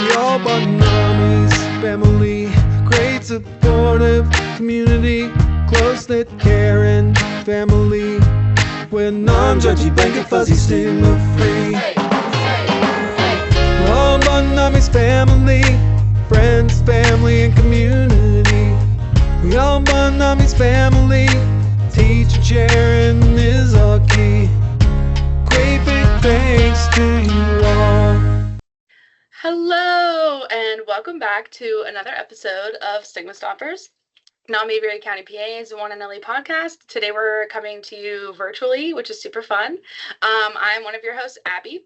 We all bond armies, family, great supportive community, close-knit caring family. We're non-judgy, blanket fuzzy, stigma-free. We're all bond armies, family, friends, family, and community. We all bond armies, family, teacher sharing is our key. Great big thanks to you all. Hello, and welcome back to another episode of Stigma Stoppers, non-Mayberry County PA's One and Only podcast. Today we're coming to you virtually, which is super fun. I'm one of your hosts, Abby.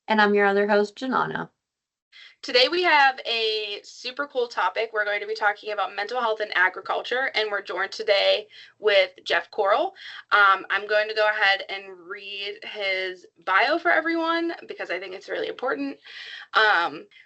And I'm your other host, Janana. Today we have a super cool topic. We're going to be talking about mental health and agriculture, and we're joined today with Jeff Corle. I'm going to go ahead and read his bio for everyone because I think it's really important.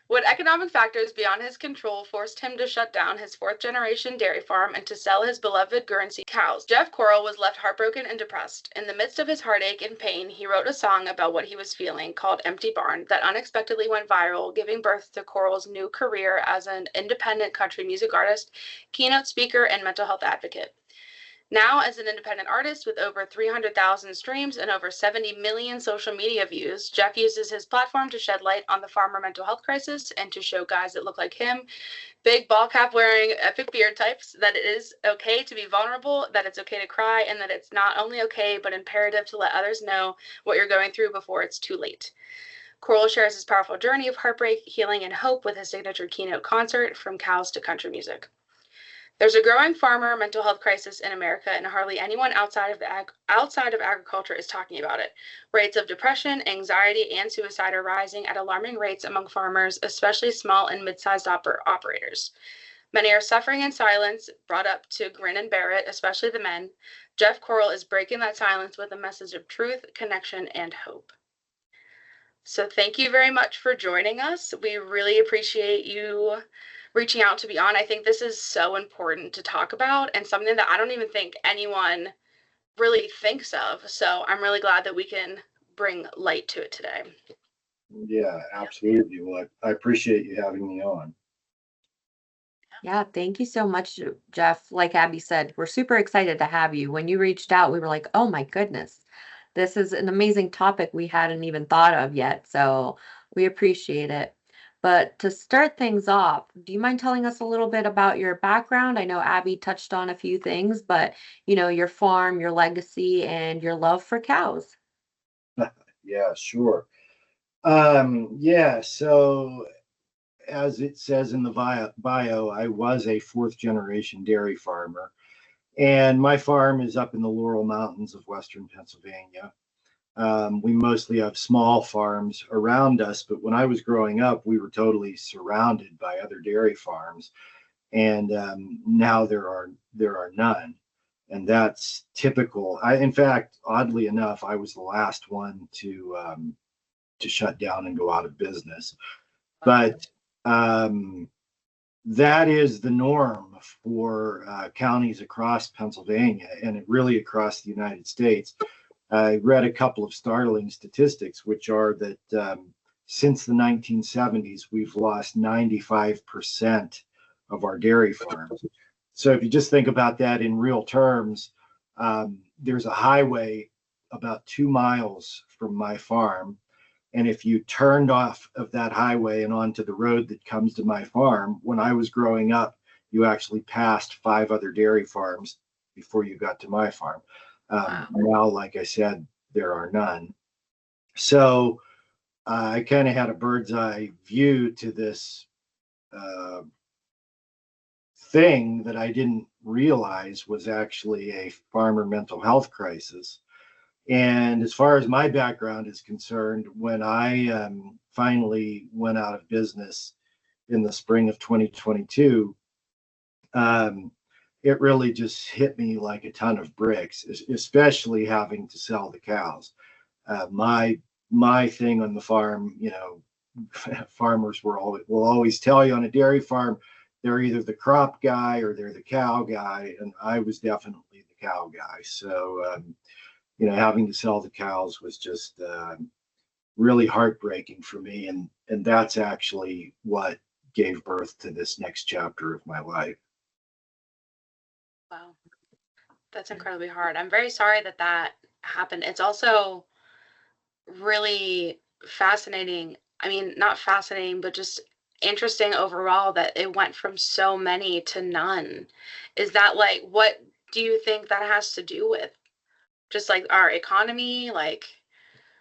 What economic factors beyond his control forced him to shut down his fourth-generation dairy farm and to sell his beloved Guernsey cows? Jeff Corle was left heartbroken and depressed. In the midst of his heartache and pain, he wrote a song about what he was feeling called Empty Barn that unexpectedly went viral, giving birth to Corle's new career as an independent country music artist, keynote speaker, and mental health advocate. Now, as an independent artist with over 300,000 streams and over 70 million social media views, Jeff uses his platform to shed light on the farmer mental health crisis and to show guys that look like him, big ball cap wearing epic beard types, that it is okay to be vulnerable, that it's okay to cry, and that it's not only okay but imperative to let others know what you're going through before it's too late. Corle shares his powerful journey of heartbreak, healing, and hope with his signature keynote concert, From Cows to Country Music. There's a growing farmer mental health crisis in America, and hardly anyone outside of agriculture is talking about it. Rates of depression, anxiety, and suicide are rising at alarming rates among farmers, especially small and mid-sized operators. Many are suffering in silence, brought up to grin and bear it, especially the men. Jeff Corle is breaking that silence with a message of truth, connection, and hope. So thank you very much for joining us. We really appreciate you reaching out to be on. I think this is so important to talk about and something that I don't even think anyone really thinks of. So I'm really glad that we can bring light to it today. Yeah, absolutely. Well, I appreciate you having me on. Yeah, thank you so much, Jeff. Like Abby said, we're super excited to have you. When you reached out, we were like, oh my goodness, this is an amazing topic we hadn't even thought of yet. So we appreciate it. But to start things off, do you mind telling us a little bit about your background? I know Abby touched on a few things, but your farm, your legacy, and your love for cows. Yeah, sure. So as it says in the bio, I was a fourth generation dairy farmer, and my farm is up in the Laurel Mountains of Western Pennsylvania. We mostly have small farms around us, but when I was growing up, we were totally surrounded by other dairy farms, and now there are none, and that's typical. In fact, oddly enough, I was the last one to shut down and go out of business, but that is the norm for counties across Pennsylvania, and it really across the United States. I read a couple of startling statistics, which are that since the 1970s, we've lost 95% of our dairy farms. So if you just think about that in real terms, there's a highway about 2 miles from my farm. And if you turned off of that highway and onto the road that comes to my farm, when I was growing up, you actually passed 5 other dairy farms before you got to my farm. Now, like I said, there are none. So I kind of had a bird's eye view to this thing that I didn't realize was actually a farmer mental health crisis. And as far as my background is concerned, when I finally went out of business in the spring of 2022, it really just hit me like a ton of bricks, especially having to sell the cows. My thing on the farm, farmers will always tell you on a dairy farm, they're either the crop guy or they're the cow guy, and I was definitely the cow guy. So having to sell the cows was just really heartbreaking for me. And that's actually what gave birth to this next chapter of my life. Wow. That's incredibly hard. I'm very sorry that that happened. It's also really fascinating. I mean, not fascinating, but just interesting overall that it went from so many to none. Is that like, what do you think that has to do with? Just like our economy? Like,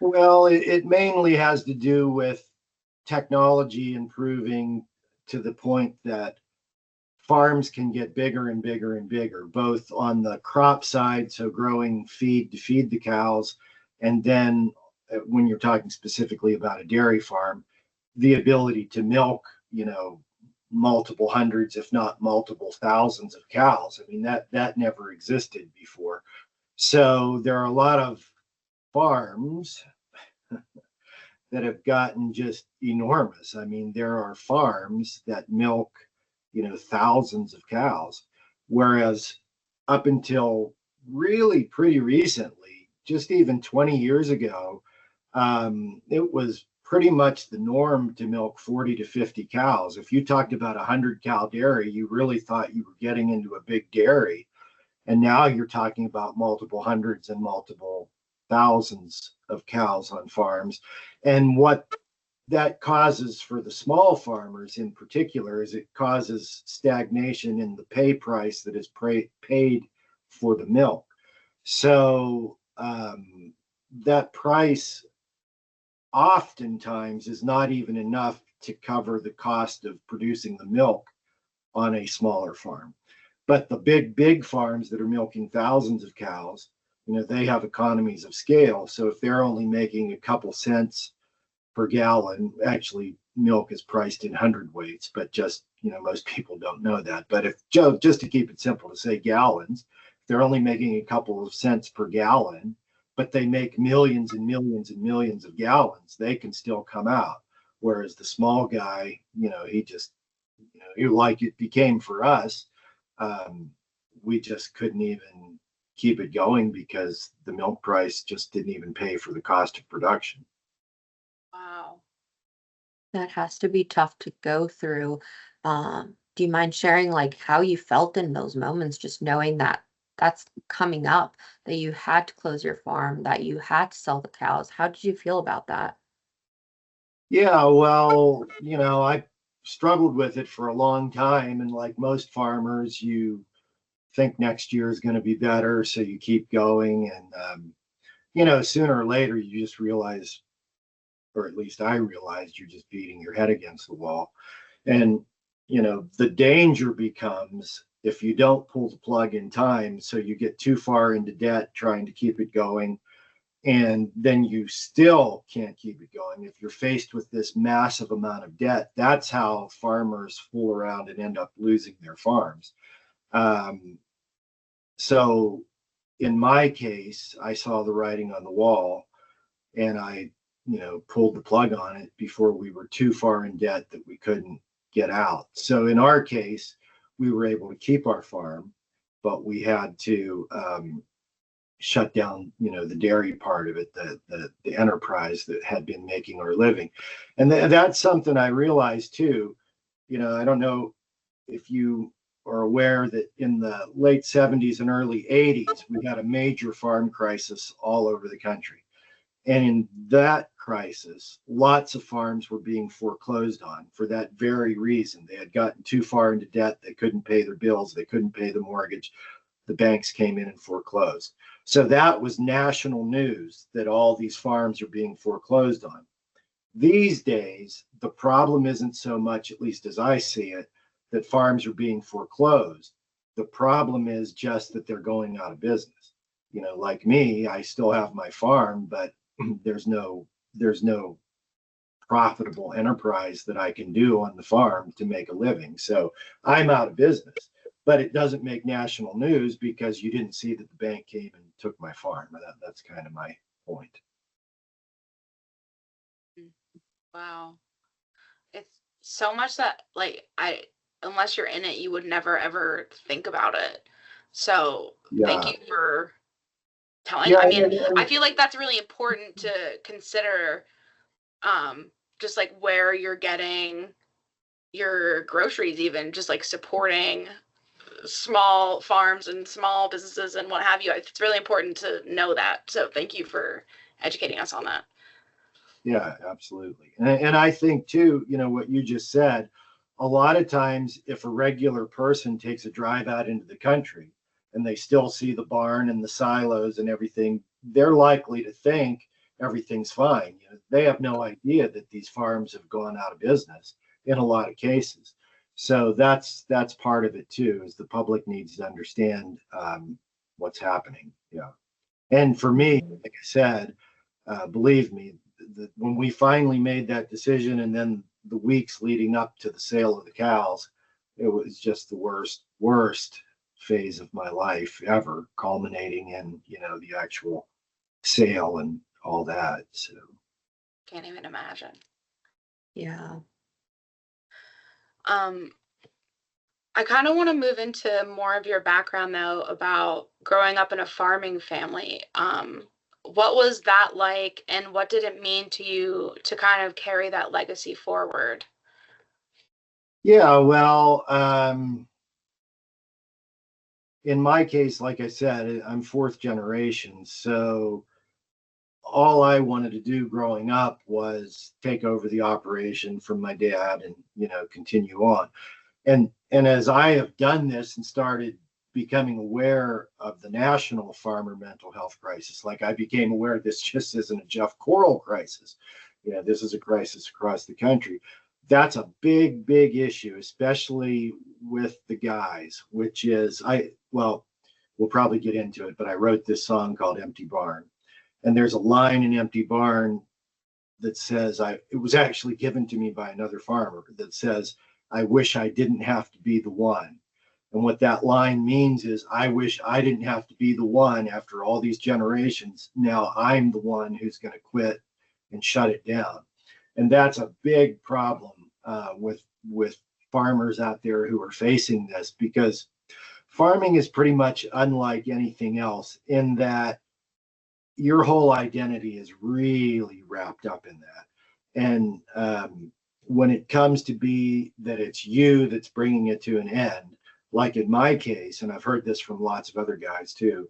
Well, it mainly has to do with technology improving to the point that farms can get bigger and bigger and bigger, both on the crop side, so growing feed to feed the cows, and then when you're talking specifically about a dairy farm, the ability to milk, multiple hundreds, if not multiple thousands of cows. I mean, that never existed before. So there are a lot of farms that have gotten just enormous. I mean, there are farms that milk, thousands of cows, whereas up until really pretty recently, just even 20 years ago, it was pretty much the norm to milk 40 to 50 cows. If you talked about a 100-cow dairy, you really thought you were getting into a big dairy. And now you're talking about multiple hundreds and multiple thousands of cows on farms. And what that causes for the small farmers in particular is it causes stagnation in the pay price that is paid for the milk. So that price oftentimes is not even enough to cover the cost of producing the milk on a smaller farm. But the big farms that are milking thousands of cows, they have economies of scale. So if they're only making a couple cents per gallon, actually milk is priced in hundredweights, but just, most people don't know that. But if just to keep it simple to say gallons, if they're only making a couple of cents per gallon, but they make millions and millions and millions of gallons, they can still come out. Whereas the small guy, he just, like it became for us, we just couldn't even keep it going because the milk price just didn't even pay for the cost of production. wow. That has to be tough to go through. Do you mind sharing like how you felt in those moments, just knowing that that's coming up, that you had to close your farm, that you had to sell the cows? How did you feel about that? Yeah, well, I struggled with it for a long time. And like most farmers, you think next year is going to be better. So you keep going. And, sooner or later, you just realize, or at least I realized, you're just beating your head against the wall. And, the danger becomes if you don't pull the plug in time, so you get too far into debt trying to keep it going, and then you still can't keep it going. If you're faced with this massive amount of debt, that's how farmers fool around and end up losing their farms. So in my case, I saw the writing on the wall, and I, pulled the plug on it before we were too far in debt that we couldn't get out. So in our case, we were able to keep our farm, but we had to shut down, the dairy part of it, the enterprise that had been making our living. And that's something I realized too. I don't know if you are aware that in the late 70s and early 80s, we had a major farm crisis all over the country. And in that crisis, lots of farms were being foreclosed on for that very reason. They had gotten too far into debt. They couldn't pay their bills. They couldn't pay the mortgage. The banks came in and foreclosed. So that was national news that all these farms are being foreclosed on. These days, the problem isn't so much, at least as I see it, that farms are being foreclosed. The problem is just that they're going out of business. Like me, I still have my farm, but there's no profitable enterprise that I can do on the farm to make a living. So I'm out of business. But it doesn't make national news because you didn't see that the bank came and took my farm. That's kind of my point. Wow. It's so much that like unless you're in it, you would never ever think about it. So thank you for telling. Yeah, I mean, I feel like that's really important to consider, just like where you're getting your groceries, even just like supporting small farms and small businesses and what have you. It's really important to know that. So thank you for educating us on that. Yeah, absolutely. And I think too, you know, what you just said, a lot of times if a regular person takes a drive out into the country and they still see the barn and the silos and everything, they're likely to think everything's fine. You know, they have no idea that these farms have gone out of business in a lot of cases. So that's part of it too, is the public needs to understand what's happening. Yeah. And for me, like I said, believe me, when we finally made that decision, and then the weeks leading up to the sale of the cows, it was just the worst phase of my life ever, culminating in, you know, the actual sale and all that. So Can't even imagine. Yeah. I kind of want to move into more of your background though about growing up in a farming family. What was that like, and what did it mean to you to kind of carry that legacy forward? yeah, well, in my case, like I said, I'm fourth generation, so all I wanted to do growing up was take over the operation from my dad and, you know, continue on. And as I have done this and started becoming aware of the national farmer mental health crisis, like I became aware this just isn't a Jeff Corle crisis. You know, this is a crisis across the country. That's a big issue, especially with the guys, which is well, we'll probably get into it, but I wrote this song called Empty Barn. And there's a line in Empty Barn that says, it was actually given to me by another farmer, that says, I wish I didn't have to be the one. And what that line means is, I wish I didn't have to be the one after all these generations. Now I'm the one who's going to quit and shut it down. And that's a big problem with farmers out there who are facing this, because farming is pretty much unlike anything else in that your whole identity is really wrapped up in that. And when it comes to be that it's you that's bringing it to an end, like in my case, and I've heard this from lots of other guys too,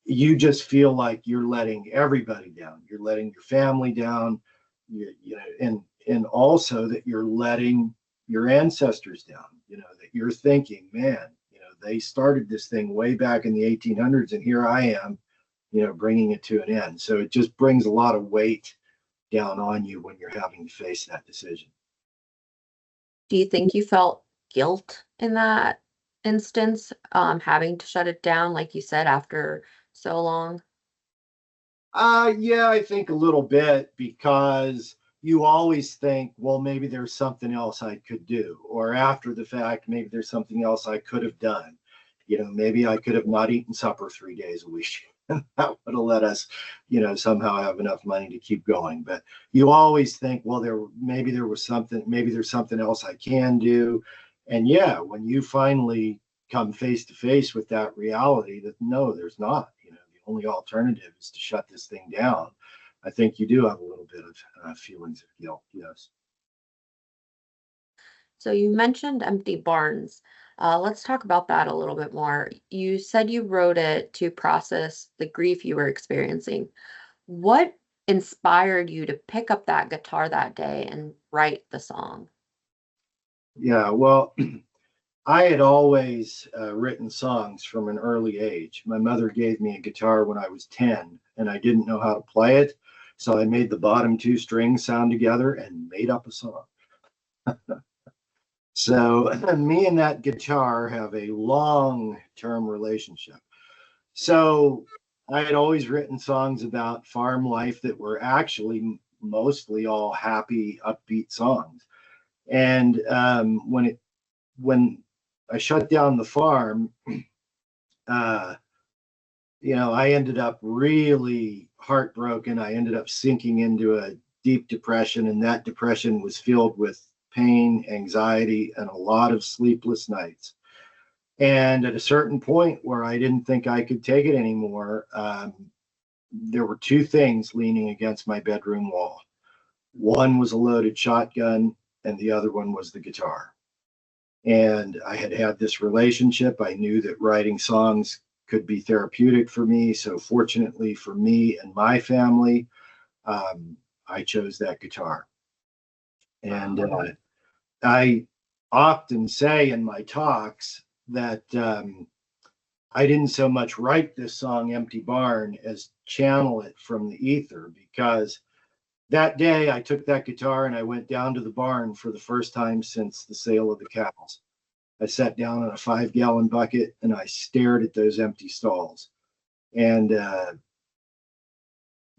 you just feel like you're letting everybody down. You're letting your family down, you know, and also that you're letting your ancestors down, you know, that you're thinking, man, you know, they started this thing way back in the 1800s and here I am, you know, bringing it to an end. So it just brings a lot of weight down on you when you're having to face that decision. Do you think you felt guilt in that instance, having to shut it down, like you said, after so long? Yeah, I think a little bit, because you always think, well, maybe there's something else I could do, or after the fact, maybe there's something else I could have done. You know, maybe I could have not eaten supper 3 days a week. That would have let us, you know, somehow have enough money to keep going. But you always think, well, maybe there's something else I can do. And yeah, when you finally come face to face with that reality that no, there's not, you know, the only alternative is to shut this thing down, I think you do have a little bit of feelings of guilt. Yes. So you mentioned Empty Barns. Let's talk about that a little bit more. You said you wrote it to process the grief you were experiencing. What inspired you to pick up that guitar that day and write the song? Yeah, well, I had always written songs from an early age. My mother gave me a guitar when I was 10 and I didn't know how to play it. So I made the bottom two strings sound together and made up a song. So me and that guitar have a long-term relationship. So I had always written songs about farm life that were actually mostly all happy, upbeat songs. And when I shut down the farm, you know, I ended up really heartbroken. I ended up sinking into a deep depression, and that depression was filled with pain, anxiety, and a lot of sleepless nights. And at a certain point where I didn't think I could take it anymore, there were two things leaning against my bedroom wall. One was a loaded shotgun, and the other one was the guitar. And I had had this relationship. I knew that writing songs could be therapeutic for me. So fortunately for me and my family, I chose that guitar. And I often say in my talks that I didn't so much write this song, Empty Barn, as channel it from the ether, because that day I took that guitar and I went down to the barn for the first time since the sale of the cows. I sat down on a 5-gallon bucket and I stared at those empty stalls. And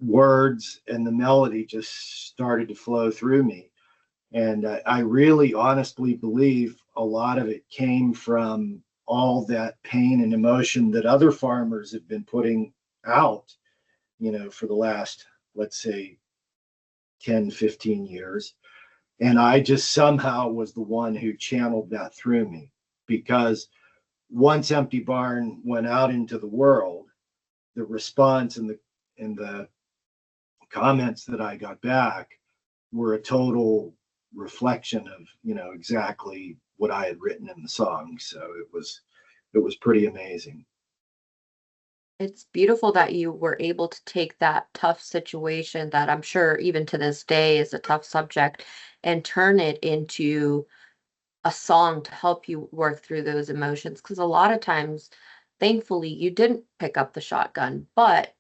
words and the melody just started to flow through me. And I really honestly believe a lot of it came from all that pain and emotion that other farmers have been putting out, for the last, let's say, 10, 15 years. And I just somehow was the one who channeled that through me, because once Empty Barn went out into the world, the response and the comments that I got back were a total reflection of, exactly what I had written in the song. So it was pretty amazing. It's beautiful that you were able to take that tough situation that I'm sure even to this day is a tough subject and turn it into a song to help you work through those emotions. Because a lot of times, thankfully, you didn't pick up the shotgun. But,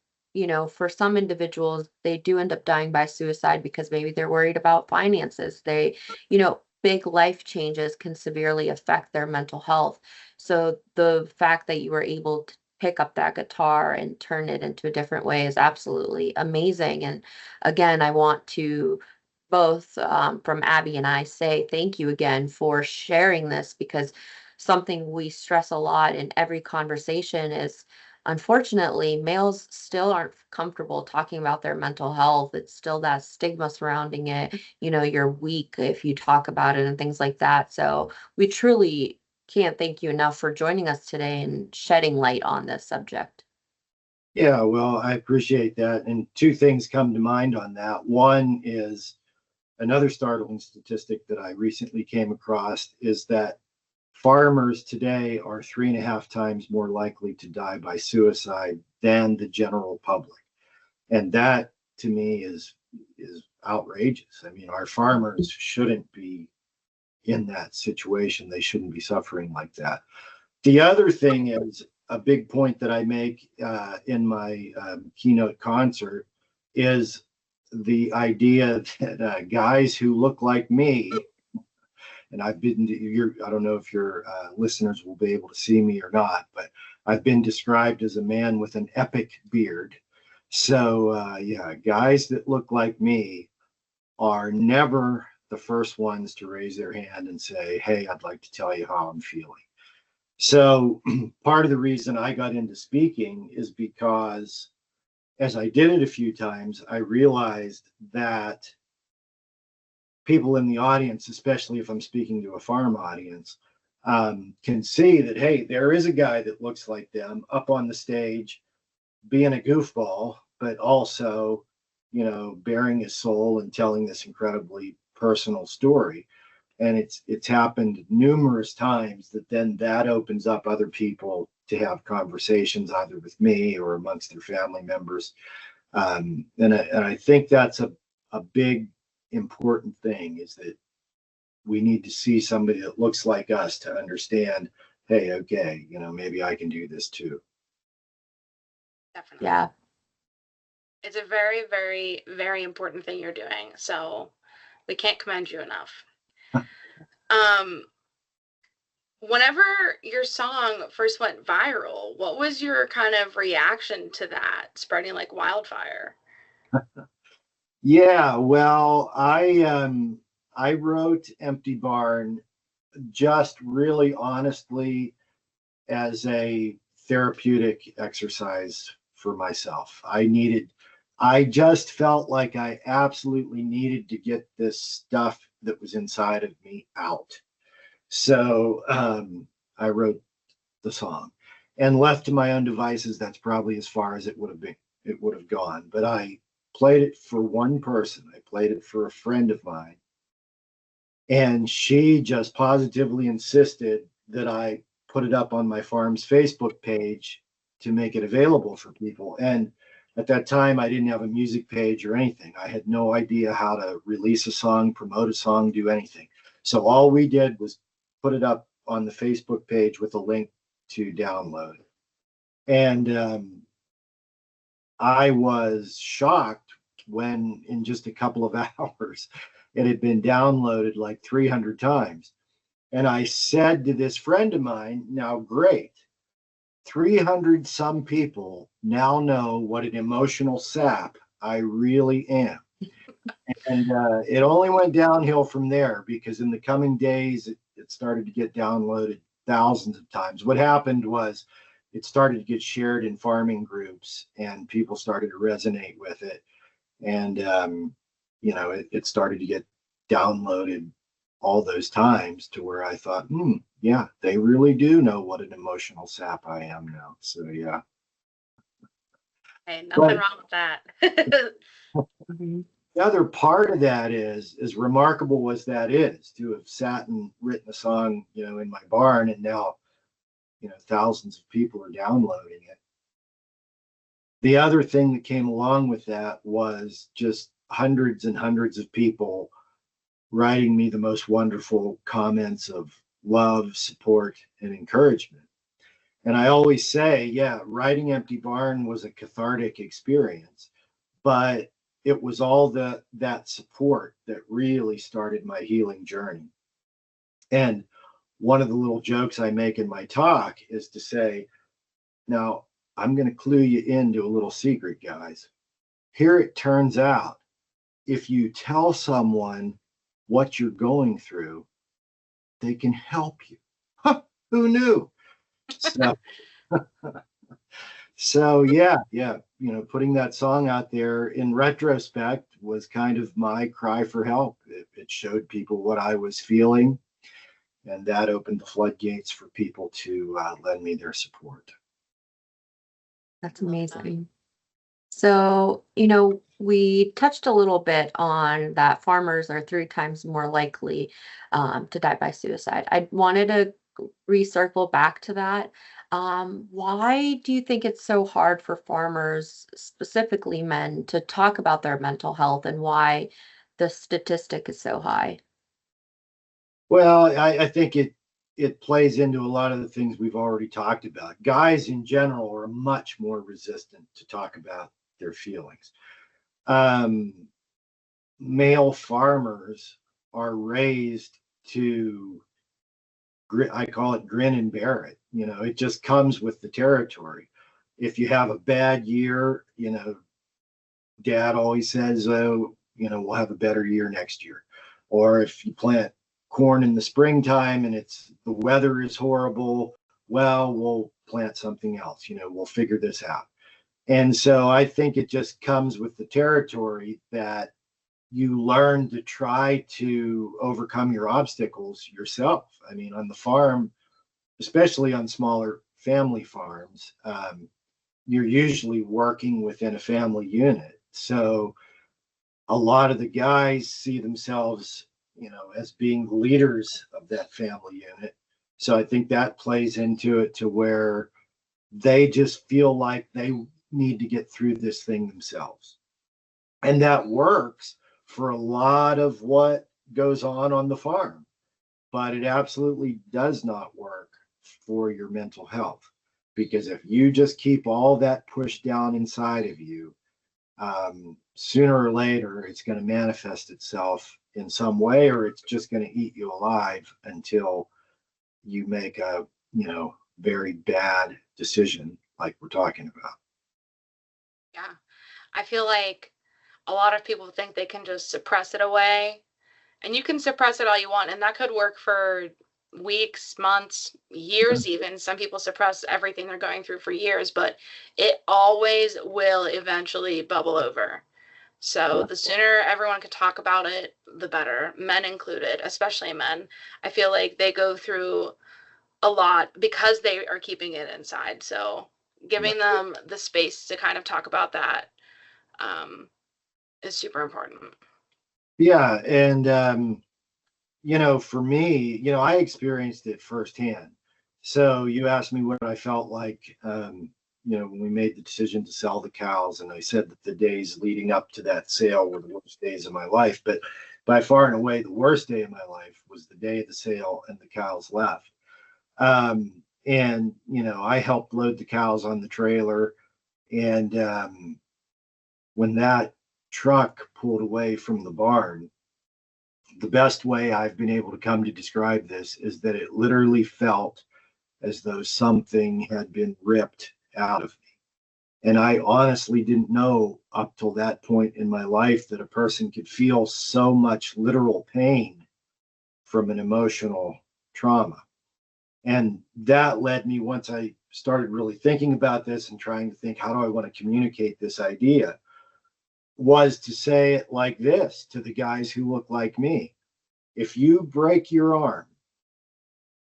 for some individuals, they do end up dying by suicide because maybe they're worried about finances. Big life changes can severely affect their mental health. So the fact that you were able to pick up that guitar and turn it into a different way is absolutely amazing. And again, I want to both from Abby and I say thank you again for sharing this, because something we stress a lot in every conversation is, unfortunately, males still aren't comfortable talking about their mental health. It's still that stigma surrounding it. You're weak if you talk about it and things like that. So we truly can't thank you enough for joining us today and shedding light on this subject. Yeah, well, I appreciate that. And two things come to mind on that. One is another startling statistic that I recently came across is that farmers today are 3.5 times more likely to die by suicide than the general public. And that to me is outrageous. I mean, our farmers shouldn't be in that situation. They shouldn't be suffering like that. The other thing is a big point that I make in my keynote concert is the idea that guys who look like me, and I don't know if your listeners will be able to see me or not, but I've been described as a man with an epic beard. So yeah, guys that look like me are never the first ones to raise their hand and say, hey, I'd like to tell you how I'm feeling. So part of the reason I got into speaking is because as I did it a few times, I realized that people in the audience, especially if I'm speaking to a farm audience, can see that, hey, there is a guy that looks like them up on the stage being a goofball, but also, bearing his soul and telling this incredibly personal story. And it's happened numerous times that opens up other people to have conversations either with me or amongst their family members. And I think that's a big important thing, is that we need to see somebody that looks like us to understand, hey, okay, maybe I can do this too. Definitely. Yeah. It's a very, very, very important thing you're doing. So we can't commend you enough. Whenever your song first went viral, what was your kind of reaction to that spreading like wildfire? Yeah, well, I wrote Empty Barn just really honestly as a therapeutic exercise for myself. I just felt like I absolutely needed to get this stuff that was inside of me out. So I wrote the song, and left to my own devices, that's probably as far as it would have gone. But I played it for one person. I played it for a friend of mine. And she just positively insisted that I put it up on my farm's Facebook page to make it available for people. And at that time, I didn't have a music page or anything. I had no idea how to release a song, promote a song, do anything. So all we did was put it up on the Facebook page with a link to download. And I was shocked when in just a couple of hours it had been downloaded like 300 times. And I said to this friend of mine, now great, 300 some people now know what an emotional sap I really am. And it only went downhill from there, because in the coming days, it started to get downloaded thousands of times. What happened was it started to get shared in farming groups and people started to resonate with it. And, it started to get downloaded all those times to where I thought, yeah, they really do know what an emotional sap I am now. So, yeah. Hey, nothing wrong with that. The other part of that is, as remarkable as that is, to have sat and written a song, in my barn, and now, thousands of people are downloading it. The other thing that came along with that was just hundreds and hundreds of people writing me the most wonderful comments of love, support, and encouragement. And I always say, yeah, writing Empty Barn was a cathartic experience, but it was all that support that really started my healing journey. And one of the little jokes I make in my talk is to say, now I'm going to clue you into a little secret, guys. Here it turns out, if you tell someone what you're going through, they can help you. Huh, who knew? So yeah, putting that song out there in retrospect was kind of my cry for help. It showed people what I was feeling, and that opened the floodgates for people to lend me their support. That's amazing. So, we touched a little bit on that farmers are 3 times more likely to die by suicide. I wanted to recircle back to that. Why do you think it's so hard for farmers, specifically men, to talk about their mental health, and why the statistic is so high? Well, I think it plays into a lot of the things we've already talked about. Guys in general are much more resistant to talk about their feelings. Male farmers are raised to, I call it grin and bear it. It just comes with the territory. If you have a bad year, dad always says, oh, we'll have a better year next year. Or if you plant corn in the springtime and the weather is horrible, well, we'll plant something else. We'll figure this out. And so I think it just comes with the territory that you learn to try to overcome your obstacles yourself. I mean, on the farm, especially on smaller family farms, you're usually working within a family unit. So a lot of the guys see themselves, as being the leaders of that family unit. So I think that plays into it, to where they just feel like they need to get through this thing themselves. And that works for a lot of what goes on the farm, but it absolutely does not work for your mental health. Because if you just keep all that pushed down inside of you, sooner or later, it's going to manifest itself in some way, or it's just going to eat you alive until you make a, very bad decision like we're talking about. Yeah. I feel like a lot of people think they can just suppress it away, and you can suppress it all you want, and that could work for weeks, months, years even. Some people suppress everything they're going through for years, but it always will eventually bubble over. So the sooner everyone could talk about it, the better, men included, especially men. I feel like they go through a lot because they are keeping it inside. So giving them the space to kind of talk about that is super important. Yeah. And, for me, I experienced it firsthand. So you asked me what I felt like, when we made the decision to sell the cows, and I said that the days leading up to that sale were the worst days of my life. But by far and away, the worst day of my life was the day of the sale and the cows left. And, I helped load the cows on the trailer. And when that truck pulled away from the barn, the best way I've been able to come to describe this is that it literally felt as though something had been ripped out of me. And I honestly didn't know up till that point in my life that a person could feel so much literal pain from an emotional trauma. And that led me, once I started really thinking about this and trying to think, how do I want to communicate this idea, was to say it like this to the guys who look like me. If you break your arm,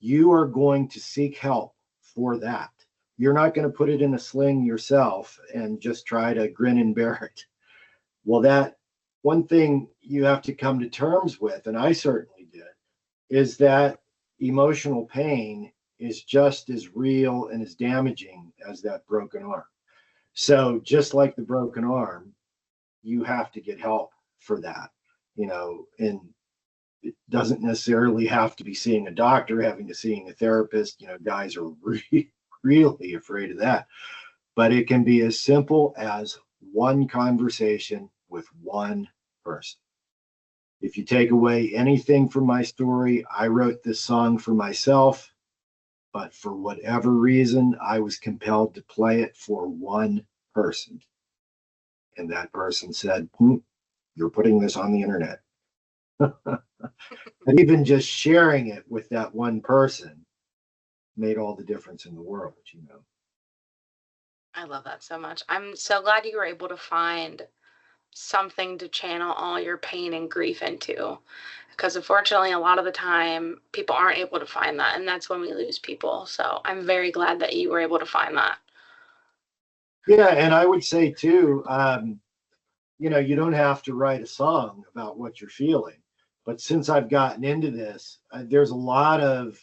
you are going to seek help for that. You're not going to put it in a sling yourself and just try to grin and bear it. Well, that one thing you have to come to terms with, and I certainly did, is that emotional pain is just as real and as damaging as that broken arm. So just like the broken arm, you have to get help for that, and it doesn't necessarily have to be seeing a doctor, having to seeing a therapist. Guys are really afraid of that. But it can be as simple as one conversation with one person. If you take away anything from my story, I wrote this song for myself, but for whatever reason, I was compelled to play it for one person. And that person said, you're putting this on the internet. And even just sharing it with that one person made all the difference in the world. I love that so much. I'm so glad you were able to find something to channel all your pain and grief into, because unfortunately a lot of the time people aren't able to find that, and that's when we lose people. So I'm very glad that you were able to find that. Yeah, and I would say too, you don't have to write a song about what you're feeling. But since I've gotten into this, there's a lot of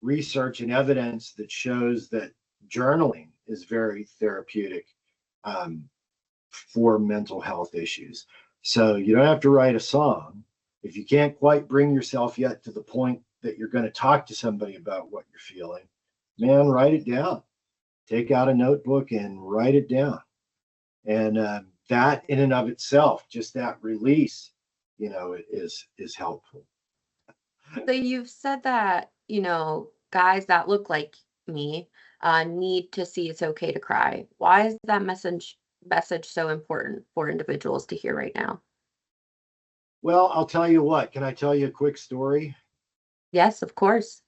research and evidence that shows that journaling is very therapeutic for mental health issues. So you don't have to write a song. If you can't quite bring yourself yet to the point that you're going to talk to somebody about what you're feeling, man, write it down. Take out a notebook and write it down. And that in and of itself, just that release, is helpful. So you've said that, guys that look like me need to see it's okay to cry. Why is that message so important for individuals to hear right now? Well, I'll tell you what. Can I tell you a quick story? Yes, of course.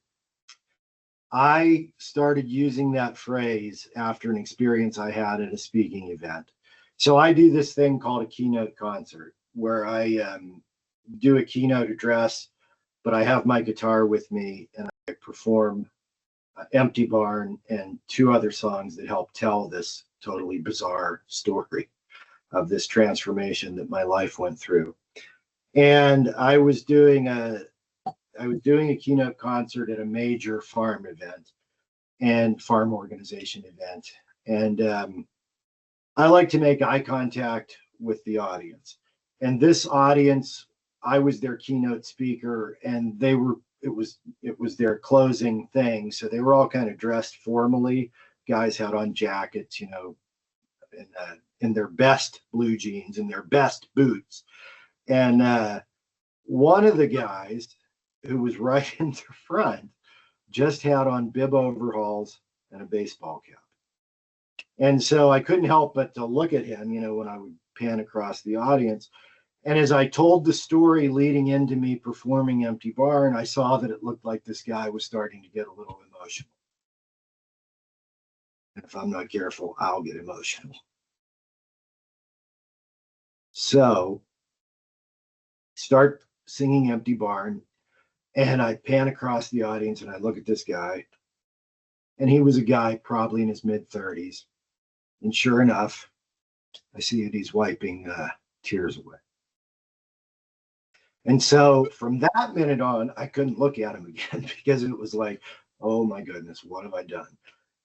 I started using that phrase after an experience I had at a speaking event. So I do this thing called a keynote concert, where I do a keynote address, but I have my guitar with me and I perform Empty Barn and two other songs that help tell this totally bizarre story of this transformation that my life went through. And I was doing a keynote concert at a major farm event and farm organization event. And I like to make eye contact with the audience. And this audience, I was their keynote speaker, and it was their closing thing. So they were all kind of dressed formally. Guys had on jackets, in their best blue jeans and their best boots. And one of the guys who was right in the front just had on bib overalls and a baseball cap. And so I couldn't help but to look at him, when I would pan across the audience. And as I told the story leading into me performing Empty Barn, I saw that it looked like this guy was starting to get a little emotional. And if I'm not careful, I'll get emotional. So start singing Empty Barn, and I pan across the audience and I look at this guy, and he was a guy probably in his mid-30s. And sure enough, I see that he's wiping tears away. And so from that minute on, I couldn't look at him again because it was like, oh my goodness, what have I done?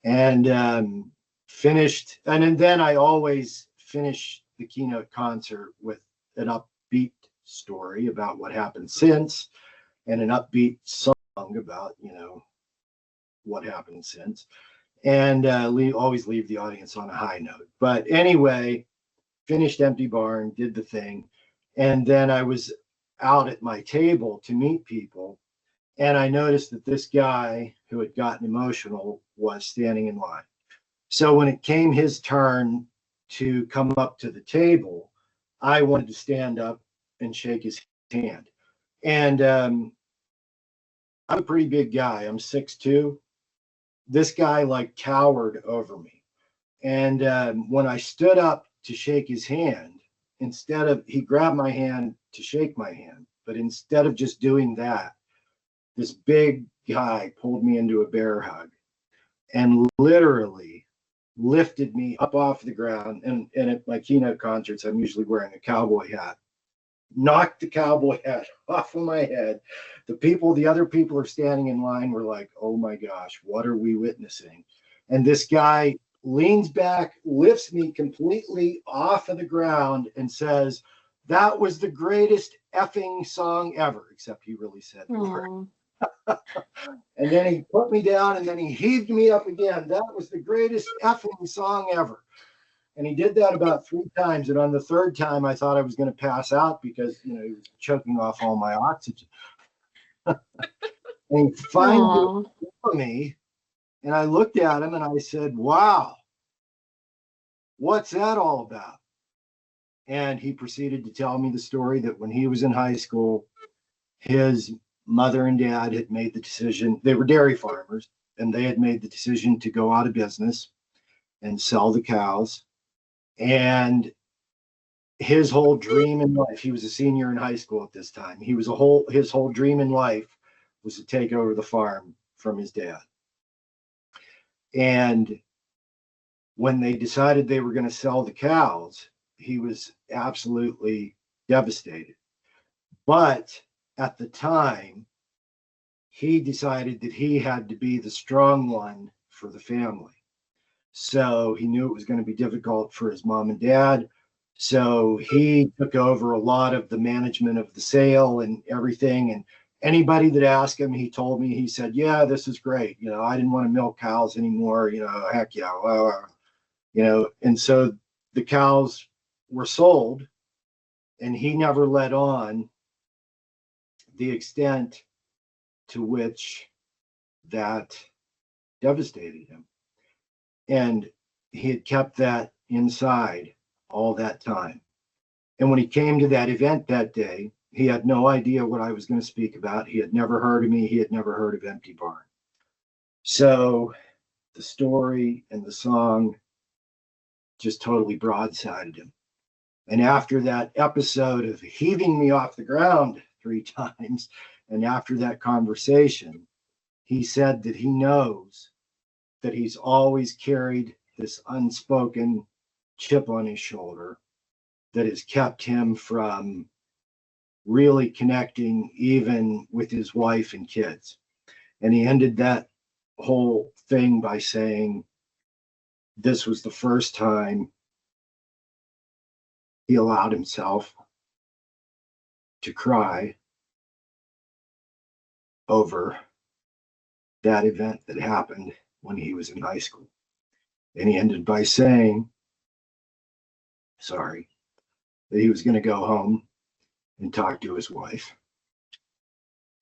And finished, and then I always finish the keynote concert with an upbeat story about what happened since, and an upbeat song about, what happened since, and always leave the audience on a high note. But anyway, finished Empty Barn, did the thing, and then I was out at my table to meet people, and I noticed that this guy who had gotten emotional was standing in line. So when it came his turn to come up to the table, I wanted to stand up and shake his hand. And I'm a pretty big guy. I'm 6'2". This guy like cowered over me. And when I stood up to shake his hand, he grabbed my hand to shake my hand, but instead of just doing that, this big guy pulled me into a bear hug and literally lifted me up off the ground. And at my keynote concerts, I'm usually wearing a cowboy hat. Knocked the cowboy hat off of my head. The other people are standing in line were like, oh my gosh, what are we witnessing? And this guy leans back, lifts me completely off of the ground and says, that was the greatest effing song ever, except he really said the word. And then he put me down and then he heaved me up again. That was the greatest effing song ever. And he did that about 3 times. And on the 3rd time, I thought I was going to pass out because, he was choking off all my oxygen. And he finally saw me, and I looked at him and I said, wow, what's that all about? And he proceeded to tell me the story that when he was in high school, his mother and dad had made the decision. They were dairy farmers, and they had made the decision to go out of business and sell the cows. And his whole dream in life, he was a senior in high school at this time. His whole dream in life was to take over the farm from his dad. And when they decided they were going to sell the cows, he was absolutely devastated. But at the time, he decided that he had to be the strong one for the family. So he knew it was going to be difficult for his mom and dad. So he took over a lot of the management of the sale and everything. And anybody that asked him, he told me, he said, yeah, this is great. I didn't want to milk cows anymore. Heck yeah. And so the cows were sold, and he never let on the extent to which that devastated him. And he had kept that inside all that time. And when he came to that event that day, he had no idea what I was going to speak about. He had never heard of me. He had never heard of Empty Barn. So the story and the song just totally broadsided him. And after that episode of heaving me off the ground 3 times, and after that conversation, he said that he knows that he's always carried this unspoken chip on his shoulder that has kept him from really connecting even with his wife and kids. And he ended that whole thing by saying this was the first time he allowed himself to cry over that event that happened when he was in high school. And he ended by saying, that he was going to go home and talk to his wife.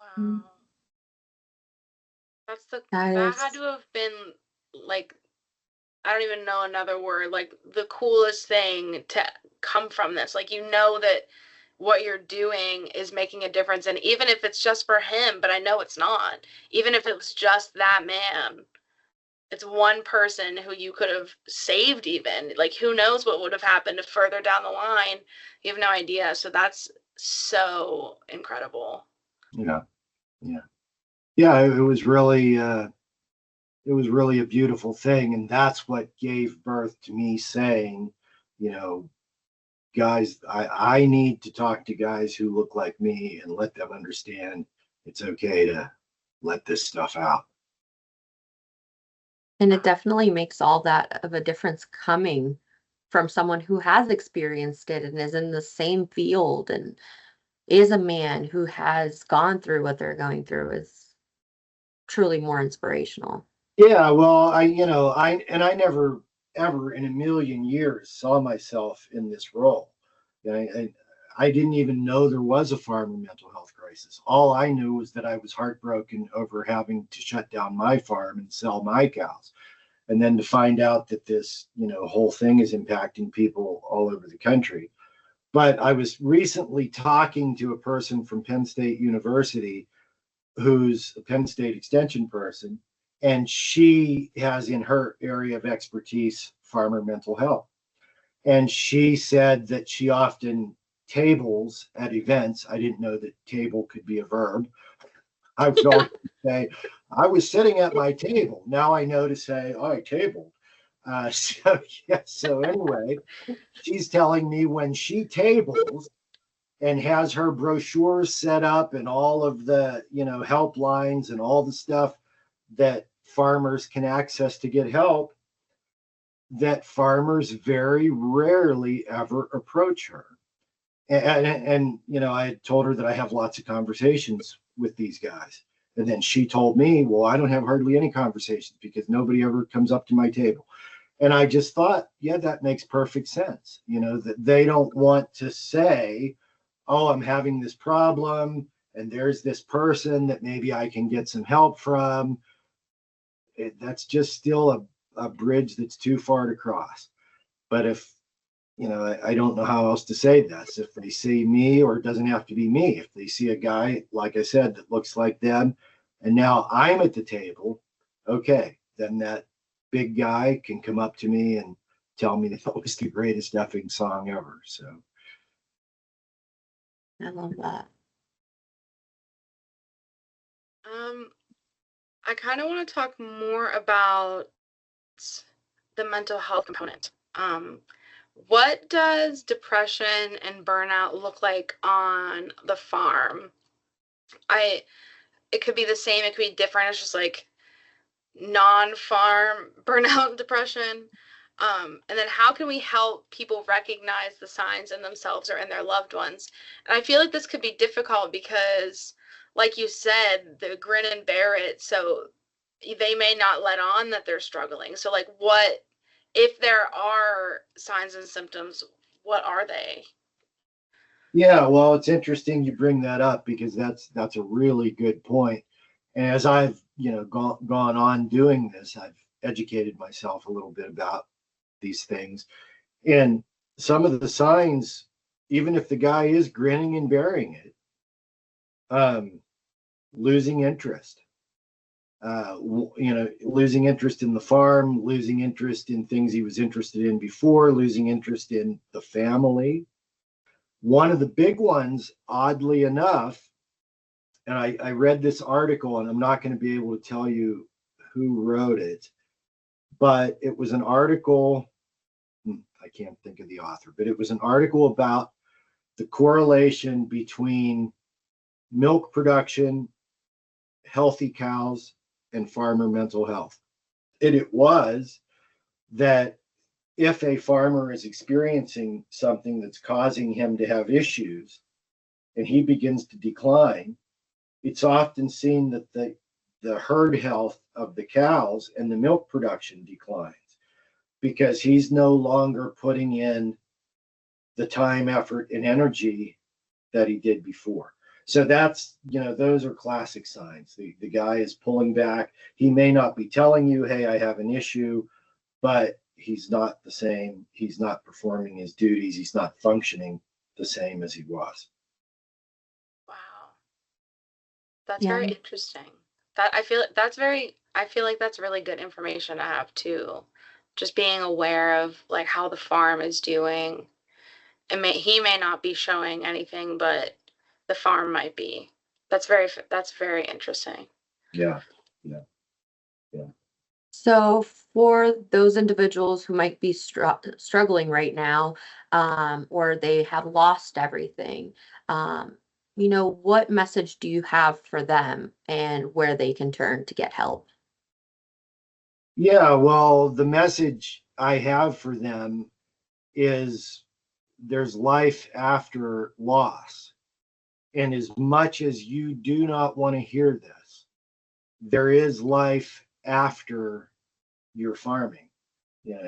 Wow. That had to have been like, I don't even know another word, like the coolest thing to come from this. Like, that what you're doing is making a difference. And even if it's just for him, but I know it's not, even if it was just that man, it's one person who you could have saved even. Like, who knows what would have happened further down the line. You have no idea. So that's so incredible. Yeah. It was really a beautiful thing. And that's what gave birth to me saying, guys, I need to talk to guys who look like me and let them understand it's okay to let this stuff out. And it definitely makes all that of a difference coming from someone who has experienced it and is in the same field and is a man who has gone through what they're going through is truly more inspirational. Yeah, well, I never ever in a million years saw myself in this role. I didn't even know there was a farmer mental health crisis. All I knew was that I was heartbroken over having to shut down my farm and sell my cows. And then to find out that this, whole thing is impacting people all over the country. But I was recently talking to a person from Penn State University who's a Penn State Extension person, and she has in her area of expertise farmer mental health. And she said that she often tables at events. I didn't know that table could be a verb. I would always say, I was sitting at my table. Now I know to say, oh, I tabled. So anyway, she's telling me when she tables and has her brochures set up and all of the, helplines and all the stuff that farmers can access to get help, that farmers very rarely ever approach her. And I had told her that I have lots of conversations with these guys. And then she told me, well, I don't have hardly any conversations because nobody ever comes up to my table. And I just thought, yeah, that makes perfect sense. That they don't want to say, oh, I'm having this problem and there's this person that maybe I can get some help from. That's just still a bridge that's too far to cross. But if, I don't know how else to say this. If they see me, or it doesn't have to be me, if they see a guy, like I said, that looks like them, and now I'm at the table, okay, then that big guy can come up to me and tell me that was the greatest effing song ever. So I love that. I kind of want to talk more about the mental health component. What does depression and burnout look like on the farm? It could be the same, it could be different. It's just like non-farm burnout and depression. And then how can we help people recognize the signs in themselves or in their loved ones? And I feel like this could be difficult because, like you said, the grin and bear it. So they may not let on that they're struggling. So like, what if there are signs and symptoms, what are they? yeah, well, it's interesting you bring that up because that's a really good point. And as I've gone on doing this, I've educated myself a little bit about these things. And some of the signs, even if the guy is grinning and bearing it, losing interest, losing interest in the farm, losing interest in things he was interested in before, losing interest in the family. One of the big ones, oddly enough, and I read this article, and I'm not going to be able to tell you who wrote it, but it was an article, I can't think of the author, but it was an article about the correlation between milk production, healthy cows, and farmer mental health. And it was that if a farmer is experiencing something that's causing him to have issues and he begins to decline, it's often seen that the herd health of the cows and the milk production declines because he's no longer putting in the time, effort, and energy that he did before. So that's, those are classic signs. The guy is pulling back. He may not be telling you, hey, I have an issue, but he's not the same. He's not performing his duties. He's not functioning the same as he was. Wow. That's very interesting. I feel like that's really good information to have too. Just being aware of like how the farm is doing. He may not be showing anything, but the farm might be. That's very interesting. Yeah. So for those individuals who might be struggling right now, or they have lost everything, what message do you have for them and where they can turn to get help? Yeah, well, the message I have for them is there's life after loss. And as much as you do not want to hear this, there is life after your farming.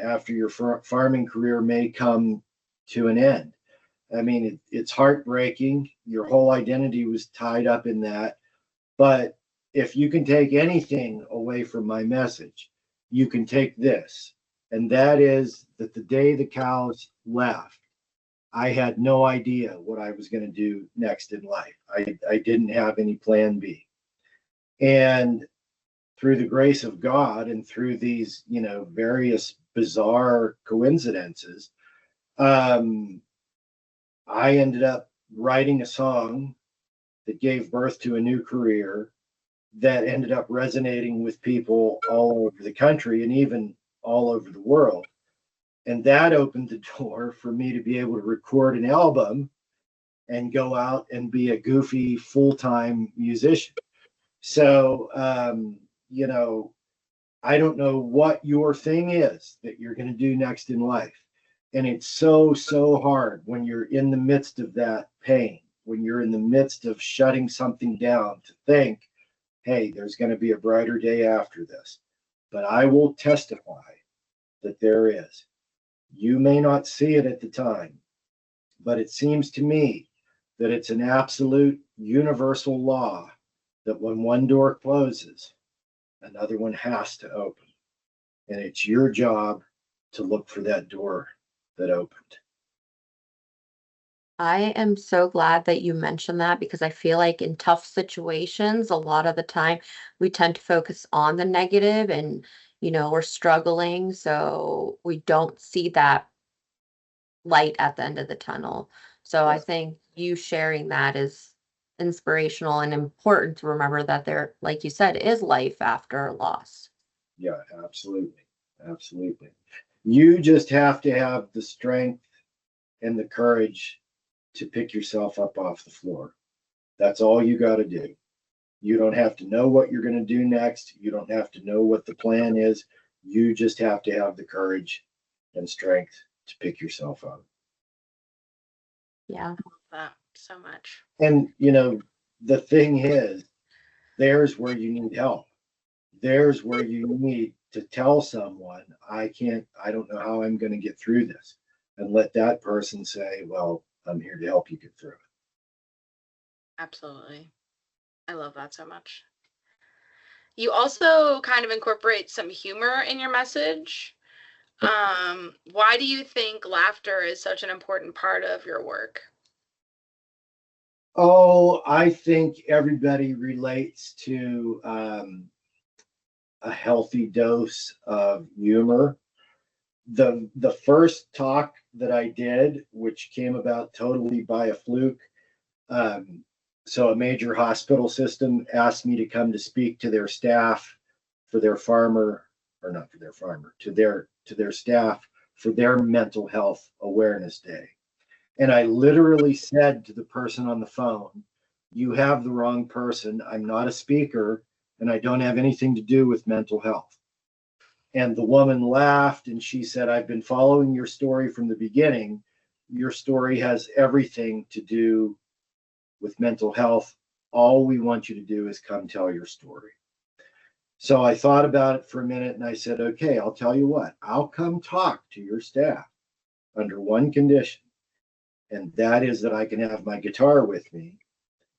After your farming career may come to an end. I mean, it's heartbreaking. Your whole identity was tied up in that. But if you can take anything away from my message, you can take this. And that is that the day the cows left, I had no idea what I was going to do next in life. I didn't have any plan B. And through the grace of God and through these, various bizarre coincidences, I ended up writing a song that gave birth to a new career that ended up resonating with people all over the country and even all over the world. And that opened the door for me to be able to record an album and go out and be a goofy full-time musician. So, I don't know what your thing is that you're going to do next in life. And it's so, so hard when you're in the midst of that pain, when you're in the midst of shutting something down to think, hey, there's going to be a brighter day after this. But I will testify that there is. You may not see it at the time, but it seems to me that it's an absolute universal law that when one door closes, another one has to open. And it's your job to look for that door that opened. I am so glad that you mentioned that because I feel like in tough situations, a lot of the time we tend to focus on the negative and, we're struggling. So we don't see that light at the end of the tunnel. So I Yeah, think you sharing that is inspirational and important to remember that there, like you said, is life after loss. yeah, absolutely. Absolutely. You just have to have the strength and the courage to pick yourself up off the floor. That's all you got to do. You don't have to know what you're going to do next. You don't have to know what the plan is. You just have to have the courage and strength to pick yourself up. Yeah. That so much. And, the thing is, there's where you need help. There's where you need to tell someone, I don't know how I'm going to get through this. And let that person say, well, I'm here to help you get through it. Absolutely. I love that so much. You also kind of incorporate some humor in your message. Why do you think laughter is such an important part of your work? Oh, I think everybody relates to a healthy dose of humor. The first talk that I did, which came about totally by a fluke, so a major hospital system asked me to come to speak to their staff for their farmer, or not for their farmer, to their staff for their mental health awareness day. And I literally said to the person on the phone, you have the wrong person. I'm not a speaker and I don't have anything to do with mental health. And the woman laughed and she said, I've been following your story from the beginning. Your story has everything to do with mental health. All we want you to do is come tell your story. So I thought about it for a minute and I said, okay, I'll tell you what, I'll come talk to your staff under one condition. And that is that I can have my guitar with me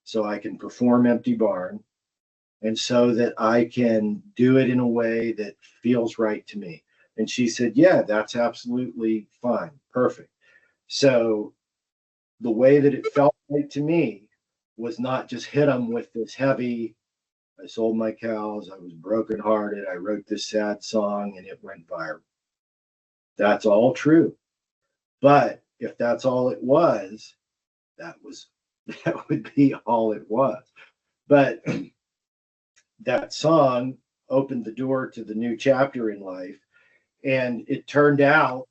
so I can perform Empty Barn and so that I can do it in a way that feels right to me. And she said, yeah, that's absolutely fine. Perfect. So the way that it felt right to me was not just hit them with this heavy, I sold my cows, I was brokenhearted, I wrote this sad song and it went viral. That's all true. But if that's all it was, that would be all it was. But that song opened the door to the new chapter in life. And it turned out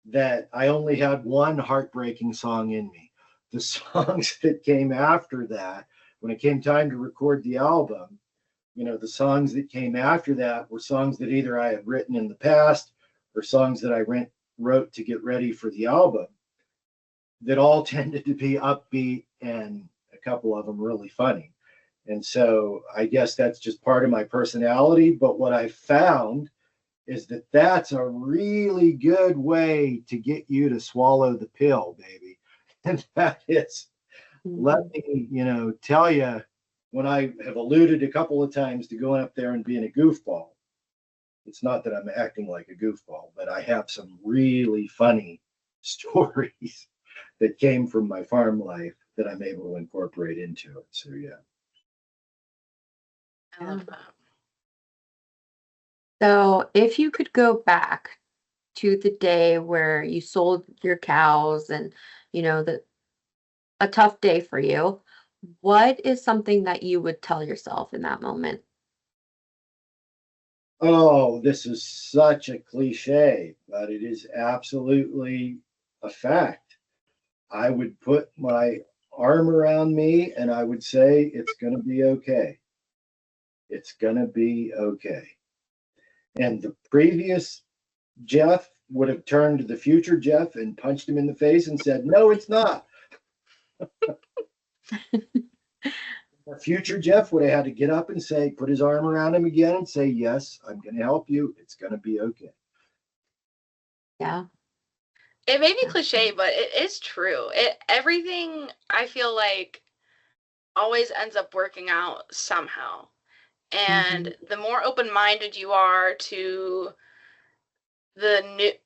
that I only had one heartbreaking song in me. The songs that came after that, when it came time to record the album, the songs that came after that were songs that either I had written in the past or songs that I wrote to get ready for the album that all tended to be upbeat and a couple of them really funny. And so I guess that's just part of my personality. But what I found is that that's a really good way to get you to swallow the pill, baby. And that is, let me, tell you, when I have alluded a couple of times to going up there and being a goofball, it's not that I'm acting like a goofball, but I have some really funny stories that came from my farm life that I'm able to incorporate into it. So, yeah. I love that. So if you could go back to the day where you sold your cows and, a tough day for you, what is something that you would tell yourself in that moment? Oh, this is such a cliche, but it is absolutely a fact. I would put my arm around me and I would say, it's going to be okay. It's going to be okay. And the previous Jeff would have turned to the future Jeff and punched him in the face and said, no, it's not. The future Jeff would have had to get up and say, put his arm around him again and say, yes, I'm going to help you. It's going to be okay. Yeah. It may be cliche, but it is true. Everything I feel like always ends up working out somehow. And the more open-minded you are to the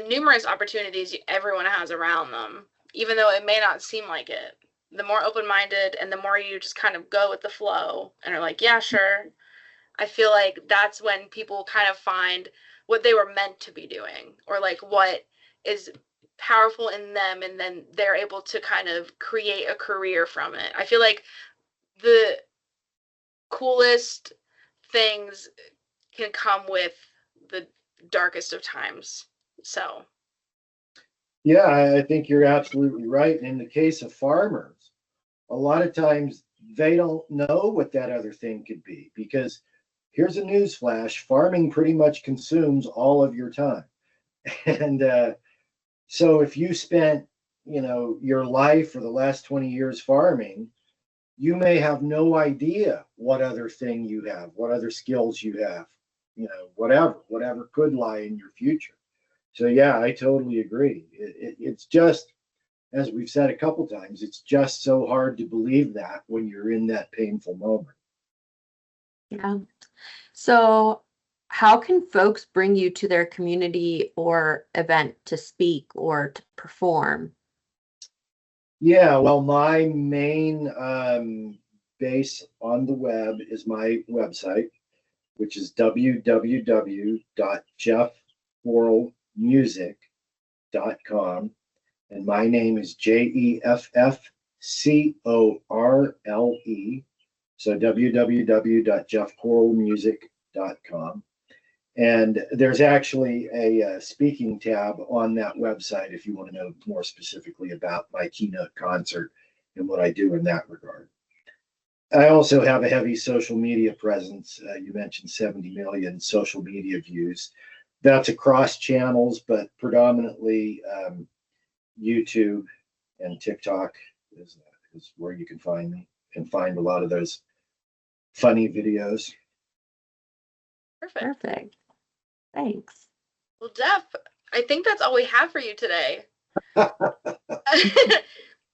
numerous opportunities everyone has around them, even though it may not seem like it, the more open-minded and the more you just kind of go with the flow and are like, yeah, sure. I feel like that's when people kind of find what they were meant to be doing, or like what is powerful in them, and then they're able to kind of create a career from it. I feel like the coolest things can come with the darkest of times. So yeah, I think you're absolutely right. And in the case of farmers, a lot of times they don't know what that other thing could be, because here's a news flash: farming pretty much consumes all of your time. And so if you spent your life for the last 20 years farming, you may have no idea what other thing you have, what other skills you have, whatever could lie in your future. So yeah, I totally agree. It's just, as we've said a couple times, it's just so hard to believe that when you're in that painful moment. Yeah. So how can folks bring you to their community or event to speak or to perform? Yeah, well, my main base on the web is my website, which is www.jeffcorlemusic.com. And my name is Jeffcorle. So www.jeffcorlemusic.com. And there's actually a speaking tab on that website if you want to know more specifically about my keynote concert and what I do in that regard. I also have a heavy social media presence. You mentioned 70 million social media views. That's across channels, but predominantly YouTube and TikTok is where you can find me and find a lot of those funny videos. Perfect. Thanks. well, Jeff, I think that's all we have for you today.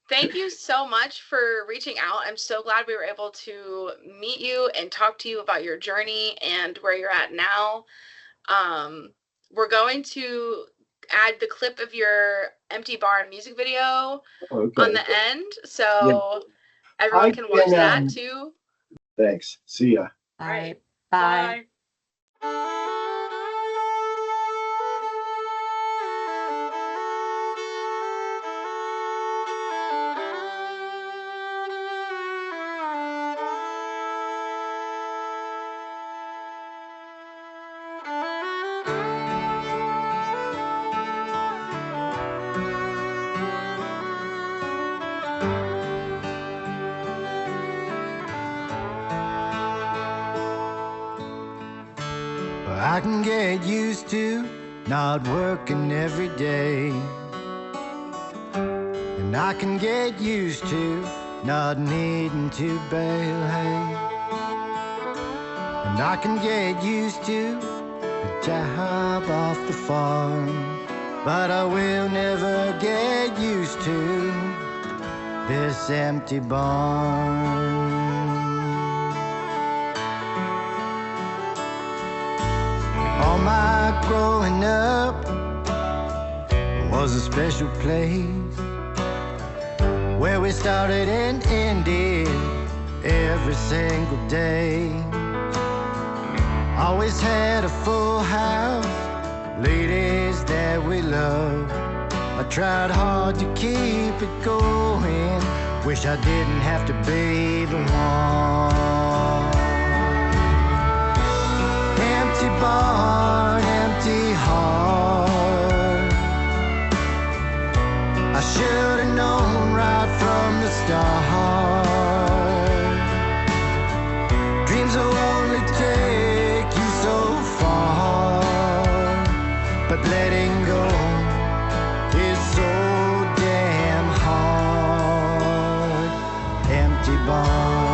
Thank you so much for reaching out. I'm so glad we were able to meet you and talk to you about your journey and where you're at now. We're going to add the clip of your Empty Barn music video on the end, so everyone can watch that too. Thanks. See ya. All Right. right. Bye. I can get used to not working every day. And I can get used to not needing to bale hay. And I can get used to a job off the farm. But I will never get used to this empty barn. All my growing up was a special place where we started and ended every single day. Always had a full house, ladies that we loved. I tried hard to keep it going, wish I didn't have to be the one. Empty barn, empty heart. I should have known right from the start. Dreams will only take you so far, but letting go is so damn hard. Empty barn.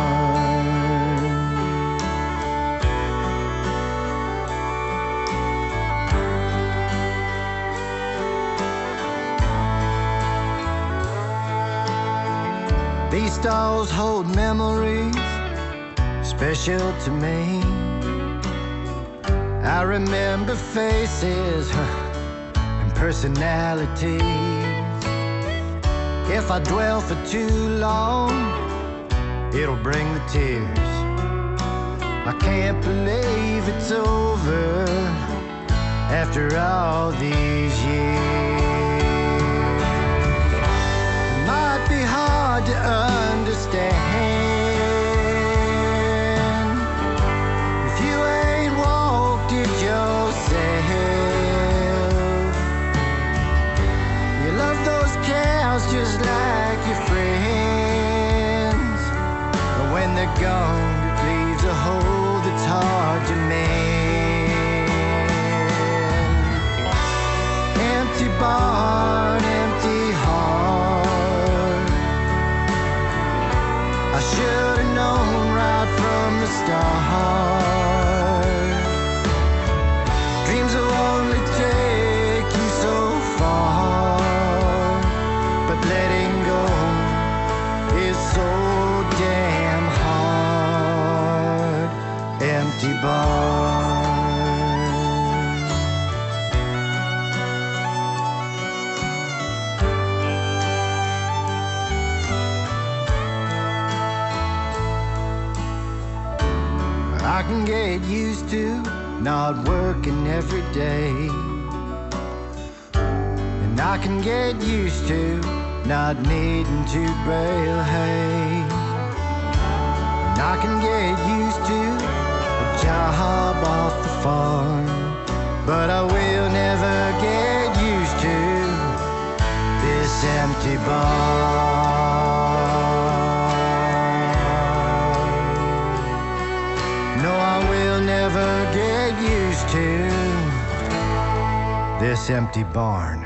These stalls hold memories special to me. I remember faces and personalities. If I dwell for too long, it'll bring the tears. I can't believe it's over after all these years. It might be hard to understand if you ain't walked it yourself. You love those cows just like your friends, but when they're gone, it leaves a hole that's hard to mend. Empty barn, empty heart. I should have known right from the start. Dreams will only take you so far, but letting go is so damn hard. Empty barn. I can get used to not working every day. And I can get used to not needing to bale hay. And I can get used to a job off the farm. But I will never get used to this empty barn. No, I will never get used to this empty barn.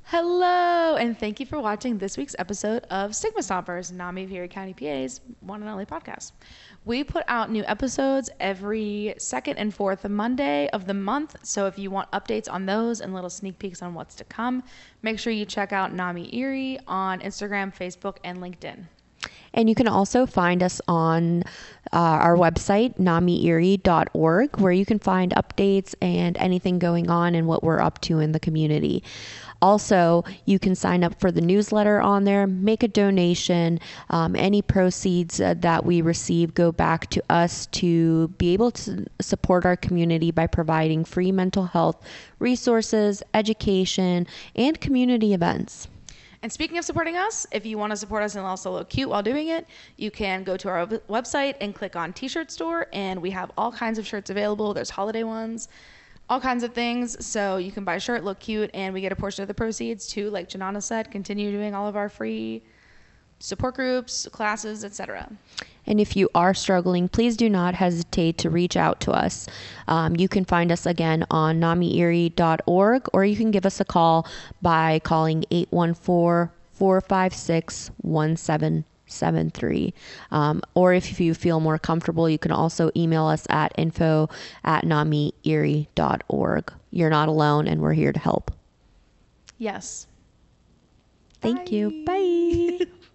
Hello, and thank you for watching this week's episode of Stigma Stompers, Nami Erie County PA's one and only podcast. We put out new episodes every second and fourth Monday of the month, so if you want updates on those and little sneak peeks on what's to come, make sure you check out Nami Erie on Instagram, Facebook, and LinkedIn. And you can also find us on our website, namierie.org, where you can find updates and anything going on and what we're up to in the community. Also, you can sign up for the newsletter on there, make a donation. Any proceeds that we receive go back to us to be able to support our community by providing free mental health resources, education, and community events. And speaking of supporting us, if you want to support us and also look cute while doing it, you can go to our website and click on T-shirt store, and we have all kinds of shirts available. There's holiday ones, all kinds of things. So you can buy a shirt, look cute, and we get a portion of the proceeds to, like Janana said, continue doing all of our free support groups, classes, etc. And if you are struggling, please do not hesitate to reach out to us. You can find us again on namierie.org, or you can give us a call by calling 814-456-1773. Or if you feel more comfortable, you can also email us at info@namierie.org. You're not alone, and we're here to help. Yes. Thank you. Bye.